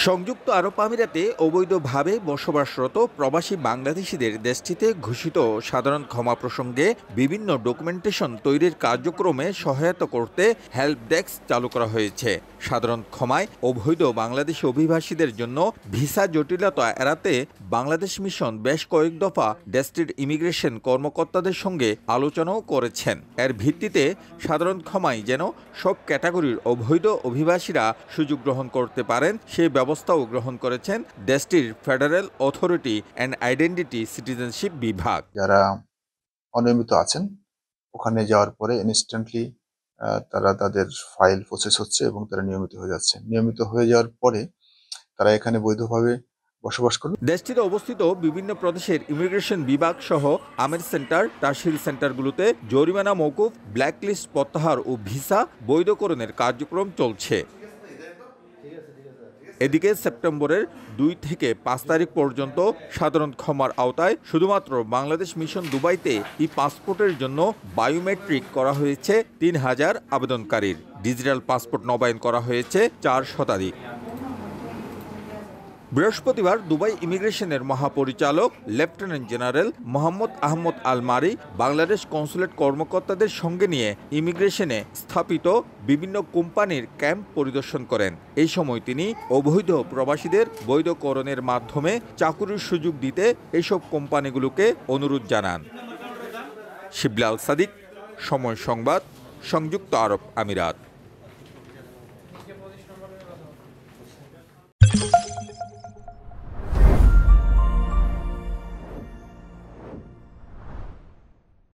সংযুক্ত আরব আমিরাতে অবৈধভাবে বসবাসরত প্রবাসী বাংলাদেশিদের দেশটিতে ঘোষিত সাধারণ ক্ষমা প্রসঙ্গে বিভিন্ন ডকুমেন্টেশন তৈরির কার্যক্রমে সহায়তা করতে হেল্প ডেস্ক চালু করা হয়েছে। সাধারণ ক্ষমায় অবৈধ বাংলাদেশি অভিবাসীদের জন্য ভিসা জটিলতা এড়াতে বাংলাদেশ মিশন বেশ কয়েক দফা দেশটির ইমিগ্রেশন কর্মকর্তাদের সঙ্গে আলোচনাও করেছেন। এর ভিত্তিতে সাধারণ ক্ষমায় যেন সব ক্যাটাগরির অবৈধ অভিবাসীরা সুযোগ গ্রহণ করতে পারেন সে ব্যবস্থাও গ্রহণ করেছেন দেশটির federal authority and identity citizenship বিভাগ। যারা অনিয়মিত আছেন ওখানে যাওয়ার পরে ইনস্ট্যান্টলি তারা তাদের ফাইল প্রসেস হচ্ছে এবং তারা নিয়মিত হয়ে যাচ্ছে। নিয়মিত হয়ে যাওয়ার পরে তারা এখানে বৈধভাবে বসবাস করবে। দেশটিতে অবস্থিত বিভিন্ন প্রদেশের ইমিগ্রেশন বিভাগ সহ আমের সেন্টার, টারশিরি সেন্টারগুলোতে জরিমানা মওকুফ, ব্ল্যাকলিস্ট প্রত্যাহার ও ভিসা বৈধকরণের কার্যক্রম চলছে। এদিকে সেপ্টেম্বরের ২ থেকে ৫ তারিখ পর্যন্ত সাধারণ ক্ষমার আওতায় শুধুমাত্র বাংলাদেশ মিশন দুবাইতে পাসপোর্টের জন্য বায়োমেট্রিক করা হয়েছে ৩,০০০ আবেদনকারীর। ডিজিটাল পাসপোর্ট নবায়ন করা হয়েছে ৪ শতাধিক। বৃহস্পতিবার দুবাই ইমিগ্রেশনের মহাপরিচালক লেফটেন্যান্ট জেনারেল মোহাম্মদ আহমদ আল মারি বাংলাদেশ কনসুলেট কর্মকর্তাদের সঙ্গে নিয়ে ইমিগ্রেশনে স্থাপিত বিভিন্ন কোম্পানির ক্যাম্প পরিদর্শন করেন। এই সময় তিনি অবৈধ প্রবাসীদের বৈধকরণের মাধ্যমে চাকুরির সুযোগ দিতে এসব কোম্পানিগুলোকে অনুরোধ জানান। শিবলাল সাদিক, সময় সংবাদ, সংযুক্ত আরব আমিরাত।